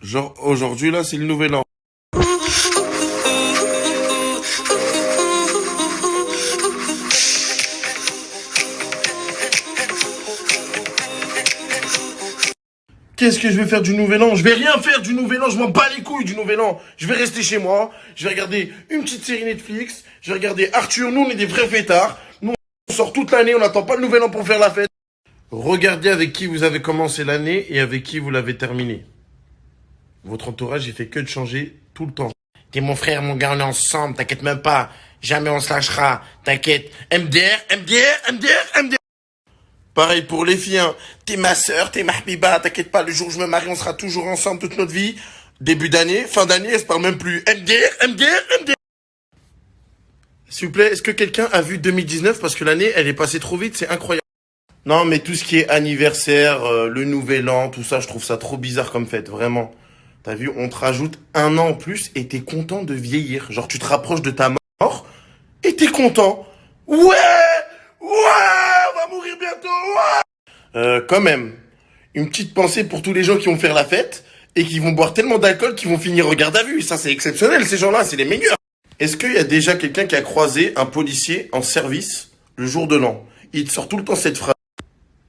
Genre, aujourd'hui, là, c'est le nouvel an. Qu'est-ce que je vais faire du nouvel an? Je vais rien faire du nouvel an, je m'en bats les couilles du nouvel an. Je vais rester chez moi, je vais regarder une petite série Netflix, je vais regarder Arthur, nous on est des vrais fêtards. Nous on sort toute l'année, on n'attend pas le nouvel an pour faire la fête. Regardez avec qui vous avez commencé l'année et avec qui vous l'avez terminée. Votre entourage, il fait que de changer tout le temps. T'es mon frère, mon gars, on est ensemble, t'inquiète même pas. Jamais on se lâchera, t'inquiète. MDR, MDR, MDR, MDR. Pareil pour les filles, hein. T'es ma sœur, t'es ma habiba, t'inquiète pas, le jour où je me marie, on sera toujours ensemble toute notre vie. Début d'année, fin d'année, elle se parle même plus. MDR, MDR, MDR. S'il vous plaît, est-ce que quelqu'un a vu 2019? Parce que l'année, elle est passée trop vite, c'est incroyable. Non, mais tout ce qui est anniversaire, le nouvel an, tout ça, je trouve ça trop bizarre comme fête, vraiment. T'as vu, on te rajoute un an en plus et t'es content de vieillir. Genre, tu te rapproches de ta mort et t'es content. Ouais! Ouais! On va mourir bientôt! Ouais! Quand même, une petite pensée pour tous les gens qui vont faire la fête et qui vont boire tellement d'alcool qu'ils vont finir au garde à vue. Ça, c'est exceptionnel, ces gens-là, c'est les meilleurs. Est-ce qu'il y a déjà quelqu'un qui a croisé un policier en service le jour de l'an? Il te sort tout le temps cette phrase.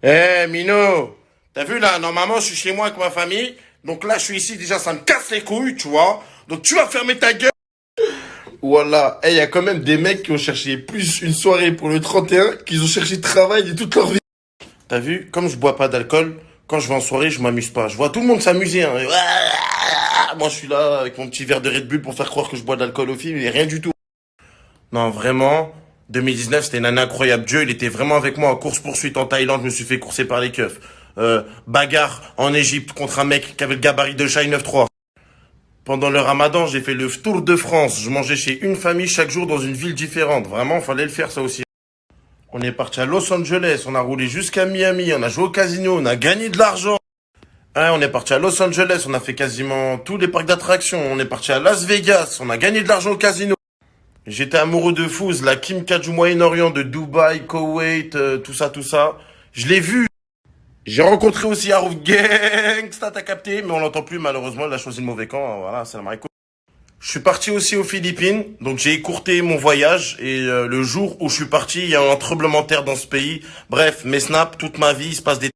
Eh, Mino, t'as vu là, normalement je suis chez moi avec ma famille, donc là je suis ici, déjà ça me casse les couilles, tu vois. Donc tu vas fermer ta gueule. Voilà, il y a quand même des mecs qui ont cherché plus une soirée pour le 31 qu'ils ont cherché travail de toute leur vie. T'as vu, comme je bois pas d'alcool, quand je vais en soirée, je m'amuse pas. Je vois tout le monde s'amuser, hein. Moi je suis là avec mon petit verre de Red Bull pour faire croire que je bois de l'alcool au film, mais rien du tout. Non, vraiment, 2019, c'était une année incroyable. Dieu, il était vraiment avec moi en course-poursuite en Thaïlande. Je me suis fait courser par les keufs. Bagarre en Égypte contre un mec qui avait le gabarit de Shai 9-3. Pendant le ramadan, j'ai fait le tour de France. Je mangeais chez une famille chaque jour dans une ville différente. Vraiment, fallait le faire ça aussi. On est parti à Los Angeles, on a roulé jusqu'à Miami, on a joué au casino, on a gagné de l'argent. Hein, on est parti à Los Angeles, on a fait quasiment tous les parcs d'attractions. On est parti à Las Vegas, on a gagné de l'argent au casino. J'étais amoureux de Fouz, la Kim K du Moyen-Orient, de Dubaï, Koweït, tout ça, tout ça. Je l'ai vu. J'ai rencontré aussi Harouf Gangsta, t'as capté, mais on l'entend plus malheureusement, il a choisi le mauvais camp, voilà, c'est la marée. Je suis parti aussi aux Philippines, donc j'ai écourté mon voyage et le jour où je suis parti, il y a un tremblement de terre dans ce pays. Bref, mes snaps, toute ma vie, il se passe des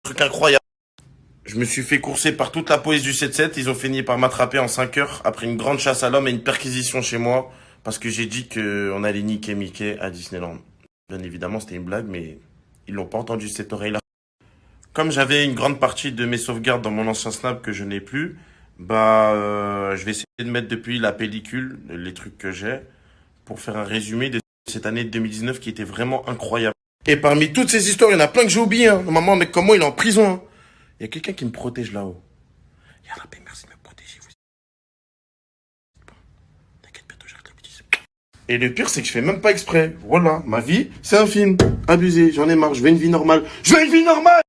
trucs incroyables. Je me suis fait courser par toute la police du 7-7. Ils ont fini par m'attraper en 5 heures après une grande chasse à l'homme et une perquisition chez moi parce que j'ai dit qu'on allait niquer Mickey à Disneyland. Bien évidemment, c'était une blague, mais ils l'ont pas entendu cette oreille-là. Comme j'avais une grande partie de mes sauvegardes dans mon ancien Snap que je n'ai plus, je vais essayer de mettre depuis la pellicule, les trucs que j'ai, pour faire un résumé de cette année de 2019 qui était vraiment incroyable. Et parmi toutes ces histoires, il y en a plein que j'ai oublié. Hein. Normalement, un mec comme moi, il est en prison. Hein. Il y a quelqu'un qui me protège là-haut. Ya Rabbi, merci de me protéger. Vous... Bon, t'inquiète, bientôt j'arrête la bêtise. Et le pire, c'est que je fais même pas exprès. Voilà, ma vie, c'est un film. Abusé, j'en ai marre, je veux une vie normale. Je veux une vie normale.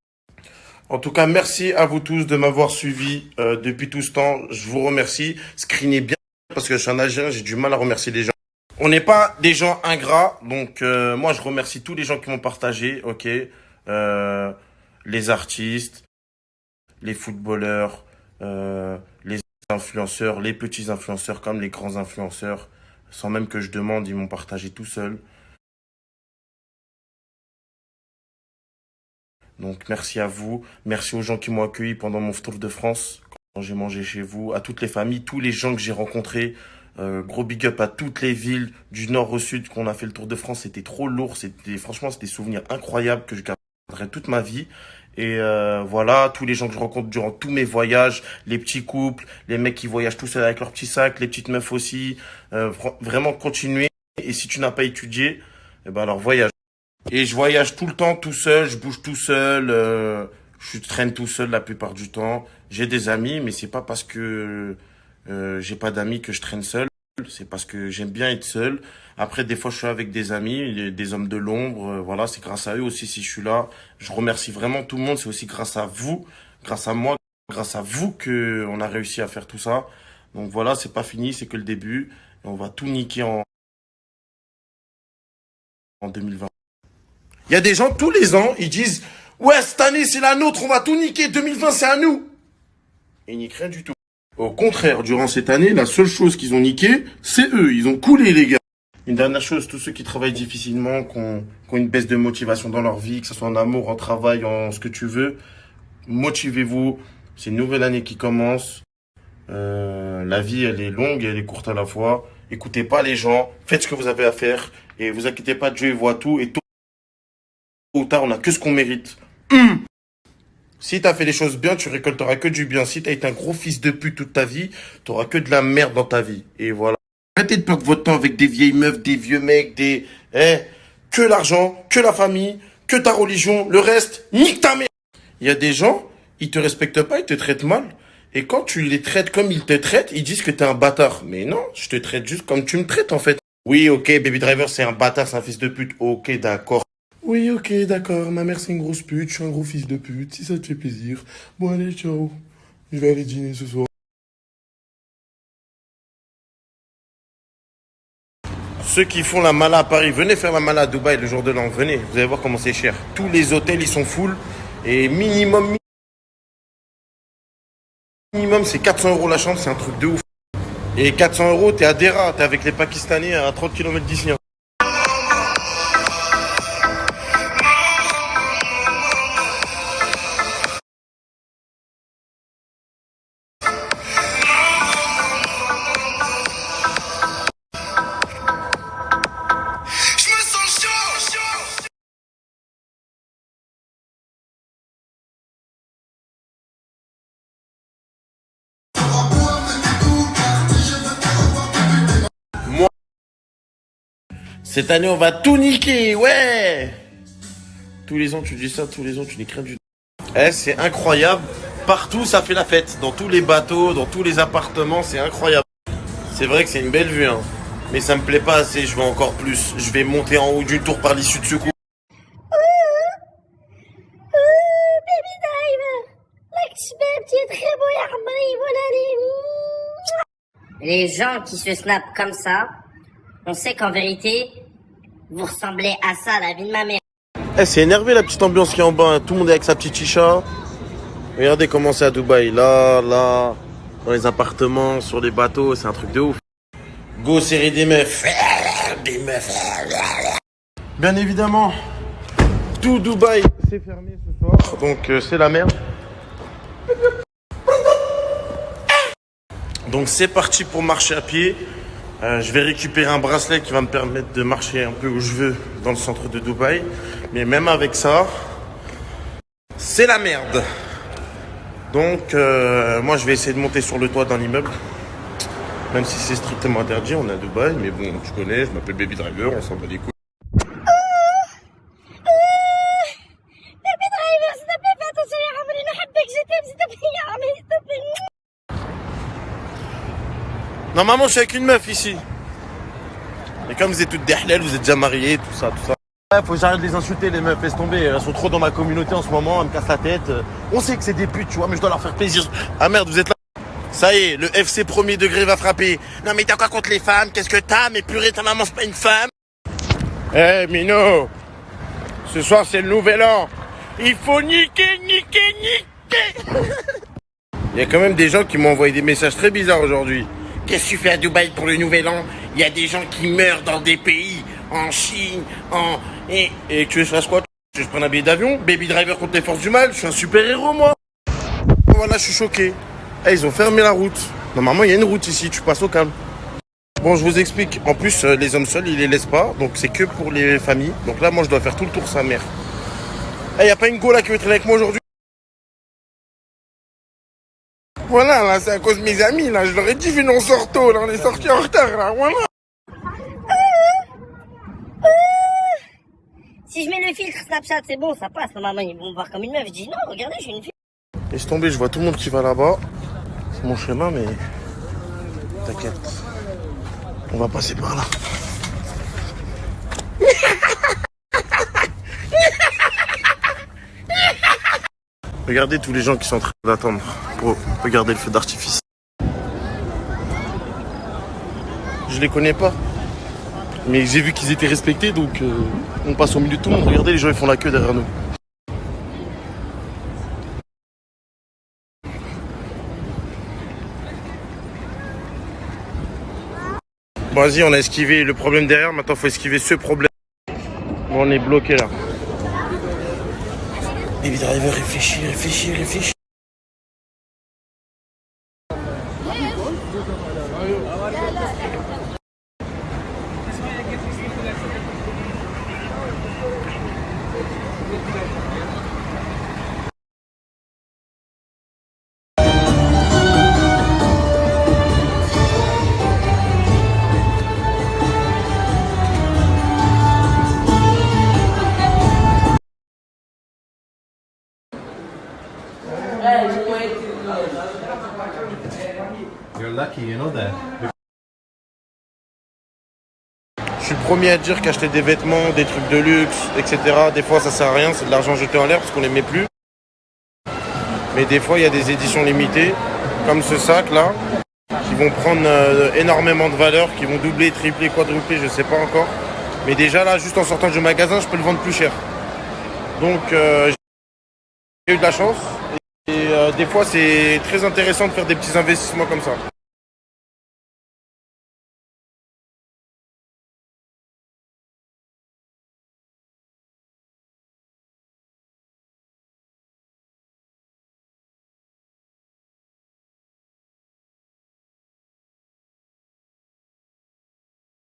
En tout cas, merci à vous tous de m'avoir suivi depuis tout ce temps. Je vous remercie. Screenez bien parce que je suis un Algérien, j'ai du mal à remercier les gens. On n'est pas des gens ingrats, donc moi je remercie tous les gens qui m'ont partagé, ok. Les artistes, les footballeurs, les influenceurs, les petits influenceurs comme les grands influenceurs, sans même que je demande, ils m'ont partagé tout seul. Donc merci à vous, merci aux gens qui m'ont accueilli pendant mon tour de France, quand j'ai mangé chez vous, à toutes les familles, tous les gens que j'ai rencontrés. Gros big up à toutes les villes du nord au sud qu'on a fait le tour de France. C'était trop lourd, franchement c'était des souvenirs incroyables que je garderai toute ma vie. Et voilà, tous les gens que je rencontre durant tous mes voyages, les petits couples, les mecs qui voyagent tout seuls avec leurs petits sacs, les petites meufs aussi. Vraiment continuer. Et si tu n'as pas étudié, eh ben alors voyage. Et je voyage tout le temps tout seul, je bouge tout seul, je traîne tout seul la plupart du temps. J'ai des amis, mais c'est pas parce que j'ai pas d'amis que je traîne seul. C'est parce que j'aime bien être seul. Après, des fois, je suis avec des amis, des hommes de l'ombre. Voilà, c'est grâce à eux aussi si je suis là. Je remercie vraiment tout le monde. C'est aussi grâce à vous, grâce à moi, grâce à vous que on a réussi à faire tout ça. Donc voilà, c'est pas fini, c'est que le début. Et on va tout niquer en 2020. Il y a des gens, tous les ans, ils disent, ouais, cette année, c'est la nôtre, on va tout niquer. 2020, c'est à nous. Ils niquent rien du tout. Au contraire, durant cette année, la seule chose qu'ils ont niqué, c'est eux. Ils ont coulé, les gars. Une dernière chose, tous ceux qui travaillent difficilement, qui ont une baisse de motivation dans leur vie, que ce soit en amour, en travail, en ce que tu veux, motivez-vous. C'est une nouvelle année qui commence. La vie, elle est longue et elle est courte à la fois. Écoutez pas les gens, faites ce que vous avez à faire et vous inquiétez pas, Dieu voit tout et tôt ou tard, on a que ce qu'on mérite. Si t'as fait les choses bien, tu récolteras que du bien. Si t'as été un gros fils de pute toute ta vie, t'auras que de la merde dans ta vie. Et voilà. Arrêtez de perdre votre temps avec des vieilles meufs, des vieux mecs, que l'argent, que la famille, que ta religion. Le reste, nique ta mère. Il y a des gens, ils te respectent pas, ils te traitent mal. Et quand tu les traites comme ils te traitent, ils disent que t'es un bâtard. Mais non, je te traite juste comme tu me traites en fait. Oui, ok, Baby Driver, c'est un bâtard, c'est un fils de pute. Ok, d'accord. Oui, ok, d'accord. Ma mère, c'est une grosse pute. Je suis un gros fils de pute. Si ça te fait plaisir. Bon, allez, ciao. Je vais aller dîner ce soir. Ceux qui font la mala à Paris, venez faire la mala à Dubaï le jour de l'an. Venez, vous allez voir comment c'est cher. Tous les hôtels, ils sont full. Et minimum, c'est 400 € la chambre. C'est un truc de ouf. Et 400 €, t'es à Dera. T'es avec les Pakistanais à 30 km d'ici. Hein. Moi, cette année, on va tout niquer, ouais. Tous les ans, tu dis ça, tous les ans, tu niques rien du tout. Eh, c'est incroyable. Partout, ça fait la fête. Dans tous les bateaux, dans tous les appartements, c'est incroyable. C'est vrai que c'est une belle vue, hein. Mais ça me plaît pas assez, je veux encore plus. Je vais monter en haut d'une tour par l'issue de secours. Baby Driver, les gens qui se snappent comme ça, on sait qu'en vérité, vous ressemblez à ça, la vie de ma mère. Eh, c'est énervé la petite ambiance qui est en bas, hein. Tout le monde est avec sa petite chicha. Regardez comment c'est à Dubaï. Là, dans les appartements, sur les bateaux, c'est un truc de ouf. Go, série des meufs. Des meufs. Bien évidemment, tout Dubaï, c'est fermé ce soir. Donc, c'est la merde. Donc, c'est parti pour marcher à pied. Je vais récupérer un bracelet qui va me permettre de marcher un peu où je veux dans le centre de Dubaï. Mais même avec ça, c'est la merde. Donc, moi, je vais essayer de monter sur le toit d'un immeuble. Même si c'est strictement interdit, on est à Dubaï. Mais bon, tu connais, je m'appelle Baby Driver, on s'en bat les couilles. Baby Driver, s'il te plaît, fais attention, ya Amri, نحبك, je t'aime, s'il te plaît, ya Amri, s'il te plaît. Normalement, je suis avec une meuf ici. Et comme vous êtes toutes des halal, vous êtes déjà mariés, tout ça, tout ça. Ouais, faut que j'arrête de les insulter, les meufs, laisse tomber. Elles sont trop dans ma communauté en ce moment, elles me cassent la tête. On sait que c'est des putes, tu vois, mais je dois leur faire plaisir. Ah merde, vous êtes là. Ça y est, le FC premier degré va frapper. Non mais t'as quoi contre les femmes? Qu'est-ce que t'as? Mais purée, ta maman, c'est pas une femme. Eh, Mino, ce soir, c'est le nouvel an. Il faut niquer. Il y a quand même des gens qui m'ont envoyé des messages très bizarres aujourd'hui. Qu'est-ce que tu fais à Dubaï pour le nouvel an? Il y a des gens qui meurent dans des pays, en Chine, Et tu veux que je fasse quoi? Tu veux que je prenne un billet d'avion? Baby Driver contre les forces du mal? Je suis un super-héros, moi. Voilà, je suis choqué. Eh, ils ont fermé la route. Normalement, il y a une route ici, tu passes au calme. Bon, je vous explique. En plus, les hommes seuls, ils les laissent pas. Donc, c'est que pour les familles. Donc là, moi, je dois faire tout le tour, sa mère. Eh, il n'y a pas une go là qui veut traîner avec moi aujourd'hui? Voilà, là, c'est à cause de mes amis, là. Je leur ai dit, venez, on sort tôt, là. On est sortis en retard, là. Voilà. Si je mets le filtre Snapchat, c'est bon, ça passe. Normalement, ils vont me voir comme une meuf. Je dis non, regardez, je suis une fille. Laisse tomber, je vois tout le monde qui va là-bas. C'est mon chemin, mais t'inquiète. On va passer par là. Regardez tous les gens qui sont en train d'attendre pour regarder le feu d'artifice. Je les connais pas. Mais j'ai vu qu'ils étaient respectés, donc on passe au milieu de tout le monde. Regardez, les gens ils font la queue derrière nous. Bon, vas-y, on a esquivé le problème derrière, maintenant faut esquiver ce problème. Bon, on est bloqué là. David Driver, réfléchis. You're lucky, you know that. Je suis le premier à dire qu'acheter des vêtements, des trucs de luxe, etc. Des fois ça sert à rien, c'est de l'argent jeté en l'air parce qu'on les met plus. Mais des fois il y a des éditions limitées, comme ce sac là, qui vont prendre énormément de valeur, qui vont doubler, tripler, quadrupler, je sais pas encore. Mais déjà là, juste en sortant du magasin, je peux le vendre plus cher. Donc j'ai eu de la chance. Et des fois c'est très intéressant de faire des petits investissements comme ça.